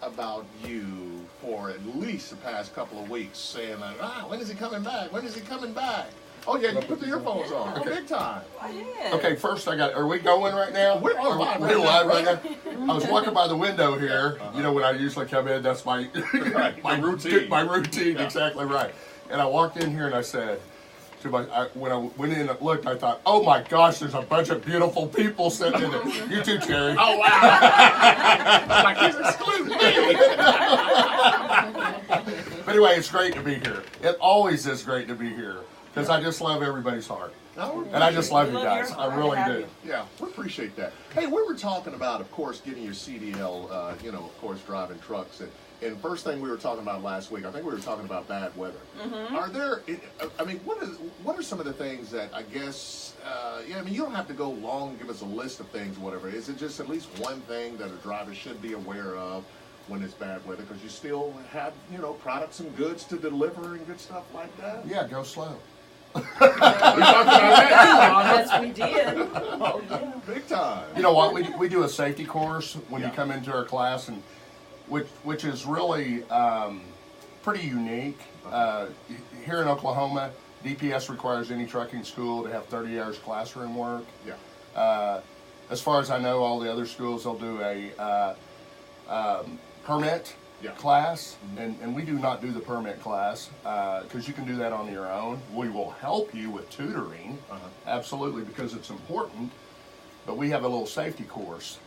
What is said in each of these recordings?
about you for at least the past couple of weeks, saying like, when is he coming back? When is he coming back? Oh yeah, you put the earphones on. Okay. Oh, big time. I did. Okay, first are we going right now? We're on live We're live right now. now. I was walking by the window here. You know, when I usually come in, that's my Right, my your routine. routine. My routine, Yeah. exactly right. And I walked in here and I said, when I went in and looked, I thought, oh my gosh, there's a bunch of beautiful people sitting in there. You too, Terry. Oh wow. Like he's excluding me. But anyway, it's great to be here. It always is great to be here because I just love everybody's heart. And I just love We you love guys. your I heart. really Happy. do. Yeah, we appreciate that. Hey, we were talking about, of course, getting your CDL, of course, driving trucks. And first thing we were talking about last week, I think we were talking about bad weather. Are there, what are some of the things that I guess, you don't have to go long and give us a list of things, whatever. Is it just at least one thing that a driver should be aware of when it's bad weather? Because you still have, products and goods to deliver and good stuff like that. Yeah, go slow. We talked about that Yes, we did. too. Oh, yeah, big time. You know what? We do a safety course when Yeah. you come into our class, and which is really pretty unique. Here in Oklahoma, DPS requires any trucking school to have 30 hours classroom work. Yeah. As far as I know, all the other schools, they'll do a permit Yeah. class, and we do not do the permit class because you can do that on your own. We will help you with tutoring, absolutely, because it's important, but we have a little safety course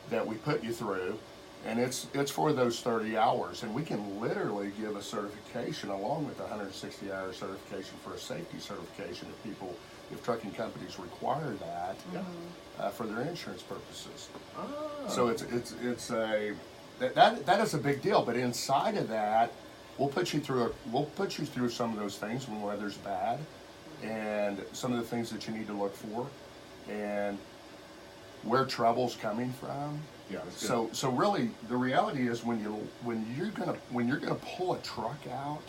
that we put you through, and it's for those 30 hours, and we can literally give a certification along with the 160-hour certification for a safety certification if trucking companies require that for their insurance purposes. So it's a that is a big deal. But inside of that, we'll put you through some of those things when weather's bad, and some of the things that you need to look for, and where trouble's coming from. Yeah. That's good. So really, the reality is when you're gonna pull a truck out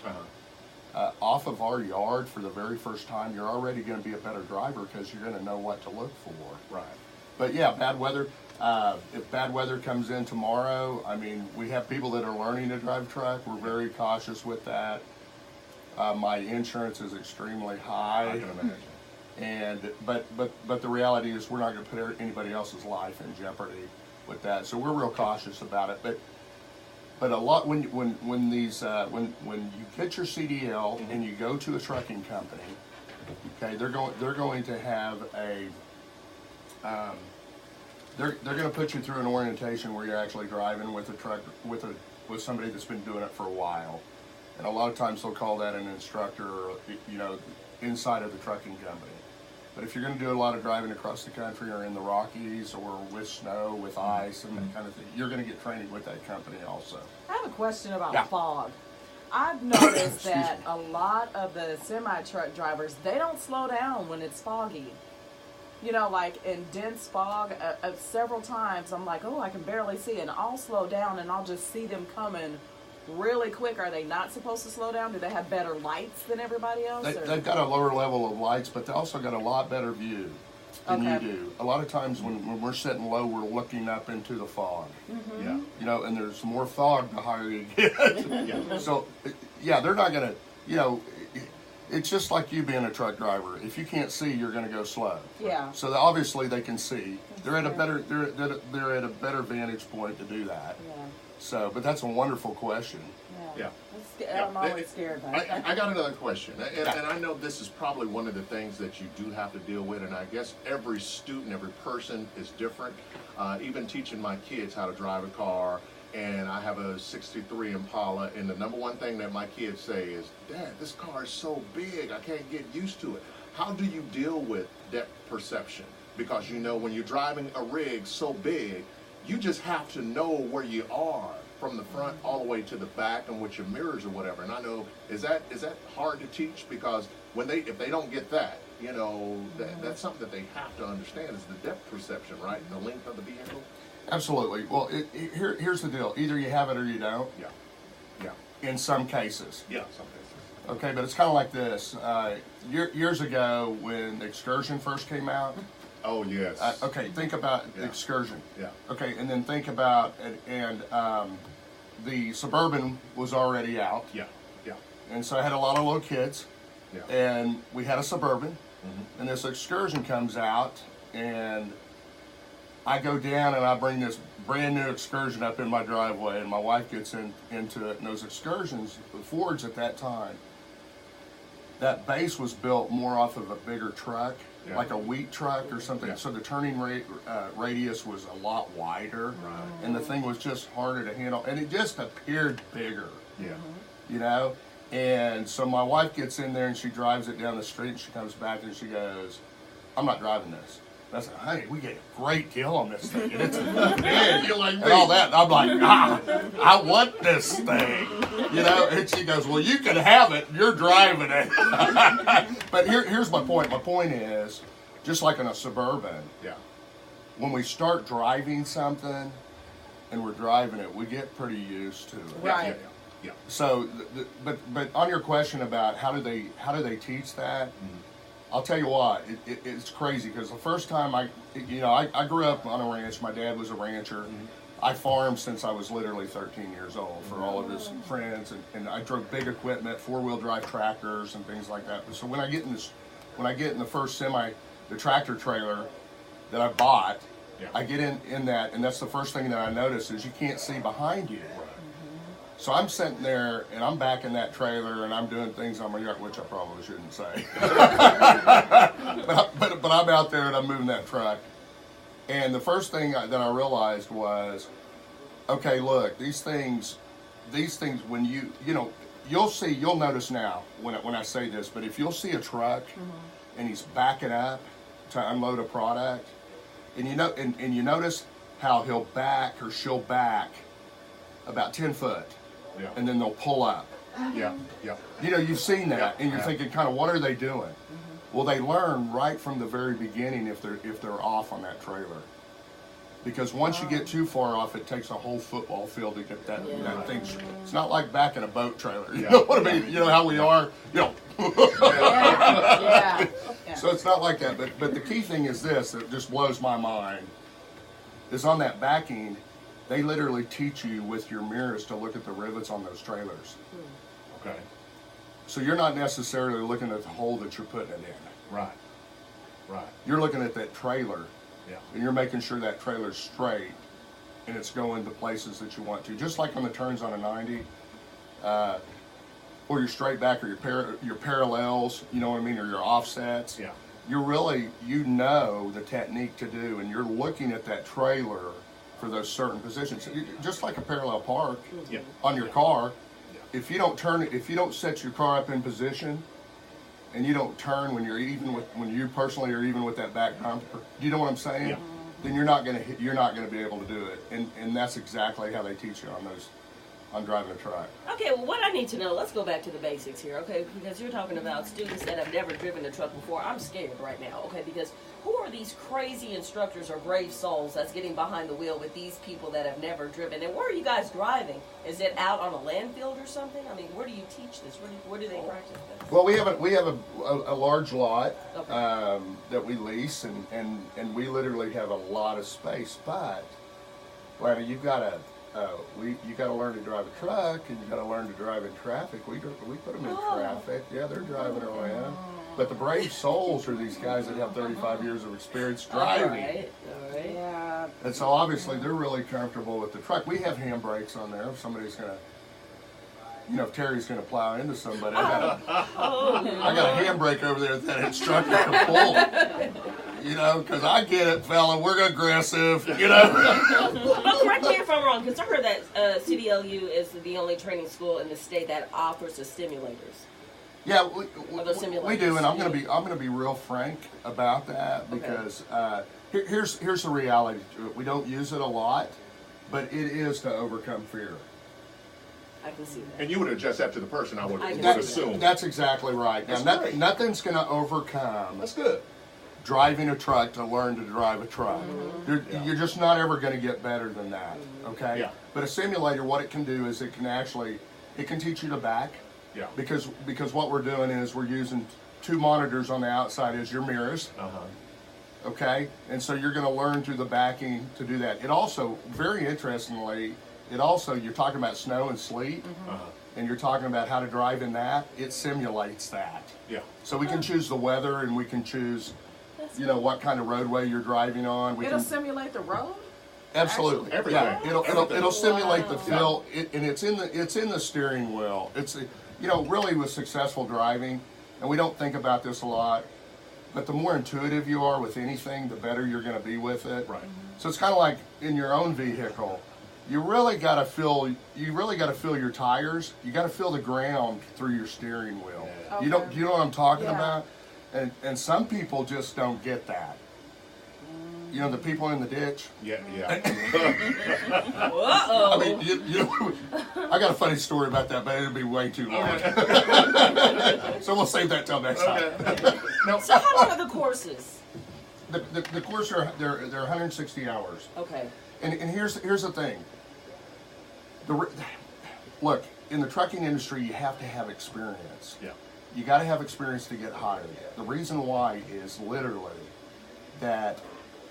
off of our yard for the very first time, you're already going to be a better driver because you're going to know what to look for. Right. But yeah, bad weather. If bad weather comes in tomorrow, we have people that are learning to drive a truck. We're very cautious with that. My insurance is extremely high. I can imagine. And but the reality is we're not going to put anybody else's life in jeopardy with that. So we're real cautious about it. But a lot when you get your CDL and you go to a trucking company, okay, they're going to have a they're going to put you through an orientation where you're actually driving with a truck with somebody that's been doing it for a while, and a lot of times they'll call that an instructor, inside of the trucking company. But if you're going to do a lot of driving across the country or in the Rockies or with snow, with ice and that kind of thing, you're going to get training with that company also. I have a question about Yeah. fog. I've noticed that a lot of the semi-truck drivers, they don't slow down when it's foggy. Like in dense fog, several times I'm like, oh, I can barely see, and I'll slow down and I'll just see them coming really quick. Are they not supposed to slow down? Do they have better lights than everybody else? They've got a lower level of lights, but they also got a lot better view than Okay. you do. A lot of times when we're sitting low, we're looking up into the fog. Yeah. And there's more fog the higher you get. Yeah. So, yeah, they're not going to, it's just like you being a truck driver. If you can't see, you're going to go slow. Yeah. So obviously they can see. They're at a better vantage point to do that. Yeah. So, but that's a wonderful question. Yeah. I'm always scared about it. I got another question, and I know this is probably one of the things that you do have to deal with, and I guess every student, every person is different. Even teaching my kids how to drive a car, and I have a '63 Impala, and the number one thing that my kids say is, "Dad, this car is so big, I can't get used to it." How do you deal with depth perception? Because when you're driving a rig so big, you just have to know where you are from the front all the way to the back, and with your mirrors or whatever. And I know, is that hard to teach? Because if they don't get that, that's something that they have to understand is the depth perception, right? The length of the vehicle. Absolutely. Well, here's the deal. Either you have it or you don't. Yeah. In some cases. Yeah. Some cases. Okay, but it's kind of like this. Years ago, when Excursion first came out, Oh, yes. Okay, think about excursion. Yeah. Okay, and then think about, the Suburban was already out. Yeah. Yeah. And so I had a lot of little kids. Yeah. And we had a Suburban. And this excursion comes out, and I go down and I bring this brand new excursion up in my driveway, and my wife gets into it. And those excursions, the Fords at that time, that base was built more off of a bigger truck, like a wheat truck or something. So the turning radius was a lot wider, and the thing was just harder to handle, and it just appeared bigger. Yeah. You know? And so my wife gets in there and she drives it down the street, and she comes back and she goes, "I'm not driving this." And I said, "Honey, we get a great deal on this thing, and it's big, You're like me. and all that." And I'm like, I want this thing, you know. And she goes, "Well, you can have it. You're driving it." But here's my point. My point is, just like in a Suburban, when we start driving something and we're driving it, we get pretty used to it. Right. Yeah. So, but on your question about how do they teach that? I'll tell you what, it's crazy, because the first time I grew up on a ranch. My dad was a rancher. I farmed since I was literally 13 years old for all of his friends, and I drove big equipment, 4-wheel drive tractors and things like that. So when I get in the first semi, the tractor trailer that I bought, I get in that, and that's the first thing that I notice is you can't see behind you. So I'm sitting there, and I'm back in that trailer, and I'm doing things on my yard, which I probably shouldn't say. but I'm out there, and I'm moving that truck. And the first thing that I realized was, okay, look, these things, when you'll notice now when I say this, but if you'll see a truck, and he's backing up to unload a product, and you notice how he'll back or she'll back about 10 foot. And then they'll pull up. Yeah. You know, you've seen that, and you're thinking, kind of, what are they doing? Well, they learn right from the very beginning if they're off on that trailer, because once you get too far off, it takes a whole football field to get that thing. It's not like backing a boat trailer. You know what I mean? You know how we are. You know. So it's not like that. But the key thing is this that just blows my mind is on that backing. They literally teach you with your mirrors to look at the rivets on those trailers. Okay. So you're not necessarily looking at the hole that you're putting it in. Right. You're looking at that trailer, and you're making sure that trailer's straight and it's going to places that you want to. Just like on the turns on a 90, or your straight back, or your parallels, you know what I mean, or your offsets. You're really, the technique to do, and you're looking at that trailer for those certain positions, just like a parallel park on your car. If you don't set your car up in position, and you don't turn when you personally are even with that back bumper, you know what I'm saying? Then you're not gonna be able to do it, and that's exactly how they teach you on driving a truck. Okay, well, what I need to know, let's go back to the basics here, okay? Because you're talking about students that have never driven a truck before. I'm scared right now, okay? Because who are these crazy instructors or brave souls that's getting behind the wheel with these people that have never driven? And where are you guys driving? Is it out on a landfill or something? I mean, where do you teach this? Where do they practice this? Well, we have a large lot that we lease, and we literally have a lot of space. But, Lana, you've got to. You got to learn to drive a truck, and you got to learn to drive in traffic. We put them in traffic. Yeah, they're driving around. But the brave souls are these guys that have 35 years of experience driving. All right. Yeah. And so obviously they're really comfortable with the truck. We have handbrakes on there. If somebody's gonna, if Terry's gonna plow into somebody, I got a handbrake over there that instructor can pull. Because I get it, fella. We're aggressive. But correct me if I'm wrong, because I heard that CDLU is the only training school in the state that offers the simulators. Yeah, we do, and I'm gonna be real frank about that, because here's the reality to it. We don't use it a lot, but it is to overcome fear. I can see that. And you would adjust that to the person, I would assume. That's exactly right. Now, nothing's going to overcome. That's good. Driving a truck to learn to drive a truck. You're just not ever going to get better than that. Okay. Yeah. But a simulator, what it can do is it can teach you to back. Yeah. Because what we're doing is we're using 2 monitors on the outside as your mirrors. Okay, and so you're going to learn through the backing to do that. It also, very interestingly, you're talking about snow and sleet, and you're talking about how to drive in that. It simulates that. Yeah. So we can choose the weather, and we can choose, what kind of roadway you're driving on. It'll simulate the road. Absolutely, Everything. yeah. It'll simulate the Wow. feel, and it's in the steering wheel. It's really with successful driving, and we don't think about this a lot. But the more intuitive you are with anything, the better you're going to be with it. Right. So it's kind of like in your own vehicle. You really got to feel your tires. You got to feel the ground through your steering wheel. Yeah. Okay. You know what I'm talking Yeah. about? And some people just don't get that. You know, the people in the ditch. Yeah. Uh-oh. I mean, I got a funny story about that, but it'll be way too long. So we'll save that till next time. No. So how long are the courses? The course they're 160 hours. Okay. And here's the thing. Look, in the trucking industry, you have to have experience. Yeah. You got to have experience to get hired. The reason why is literally that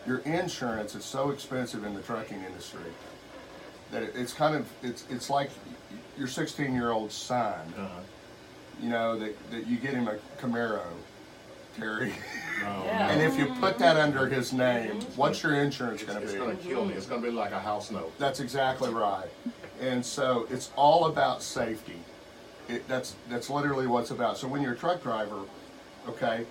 your insurance is so expensive in the trucking industry that it's like your 16-year-old son. That you get him a Camaro, Terry. Yeah. And if you put that under his name, what's your insurance going to It's be? going to kill me. It's going to be like a house note. That's exactly right. And so it's all about safety. That's literally what it's about. So when you're a truck driver, okay,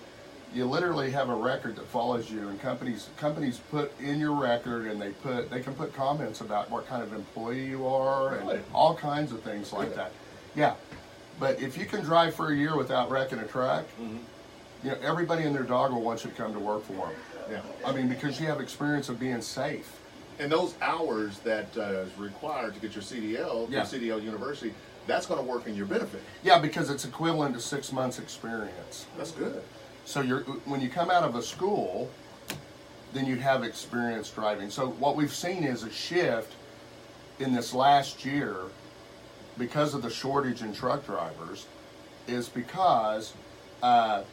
you literally have a record that follows you, and companies put in your record, and they can put comments about what kind of employee you are Really? and all kinds of things like that. Yeah, but if you can drive for a year without wrecking a truck, everybody and their dog will want you to come to work for them. Yeah. I mean, because you have experience of being safe. And those hours that is required to get your CDL, Yeah. through CDL University, that's going to work in your benefit. Yeah, because it's equivalent to 6 months experience. That's good. So when you come out of a school, then you have experience driving. So what we've seen is a shift in this last year because of the shortage in truck drivers, is because the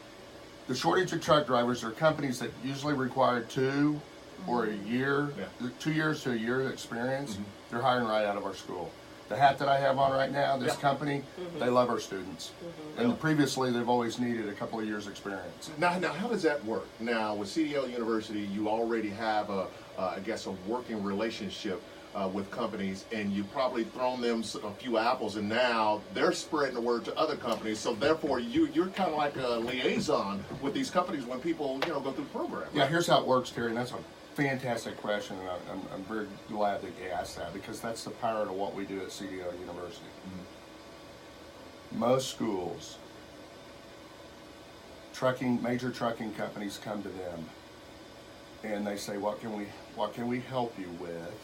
shortage of truck drivers are companies that usually require 2 or a year, 2 years to a year of experience. They're hiring right out of our school. The hat that I have on right now, this company, they love our students. And previously, they've always needed a couple of years experience. Now, how does that work? Now, with CDL University, you already have a working relationship with companies, and you've probably thrown them a few apples, and now they're spreading the word to other companies. So therefore, you're kind of like a liaison with these companies when people go through the program. Yeah, here's how it works, Terry, and that's a fantastic question, and I'm very glad that you asked that, because that's the power of what we do at CDL University. Most schools, major trucking companies come to them, and they say, what can we help you with,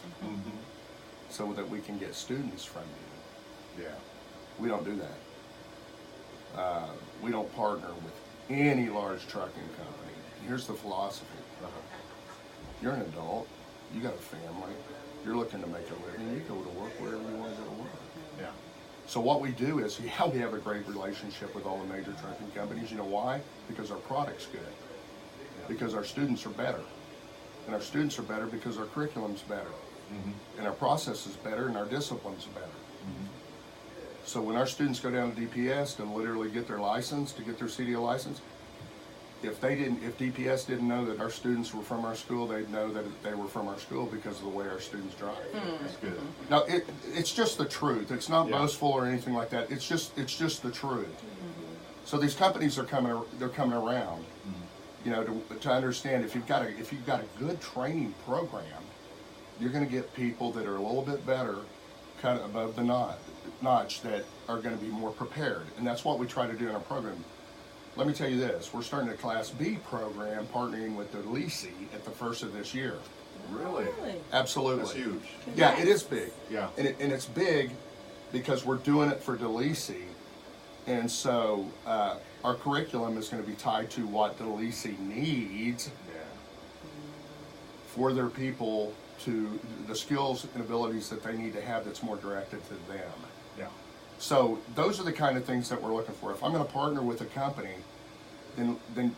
so that we can get students from you? Yeah. We don't do that. We don't partner with any large trucking company. Here's the philosophy. You're an adult, you got a family, you're looking to make a living, you go to work wherever you want to go to work. Yeah. So what we do is, we have a great relationship with all the major trucking companies. You know why? Because our product's good. Because our students are better. And our students are better because our curriculum's better. And our process is better, and our discipline's better. So when our students go down to DPS to literally get their license, to get their CDL license, if DPS didn't know that our students were from our school, they'd know that they were from our school because of the way our students drive. That's good. Now, it's just the truth. It's not boastful or anything like that. It's just the truth. So these companies are coming around, to understand if you've got a good training program, you're going to get people that are a little bit better, kind of above the notch, that are going to be more prepared, and that's what we try to do in our program. Let me tell you this, we're starting a Class B program partnering with the Lisi at the first of this year. Really? Absolutely. That's huge. Yeah, it is big. Yeah. And it's big because we're doing it for Delisi. And so our curriculum is going to be tied to what Delisi needs for their people, to the skills and abilities that they need to have that's more directed to them. Yeah. So those are the kind of things that we're looking for. If I'm going to partner with a company, then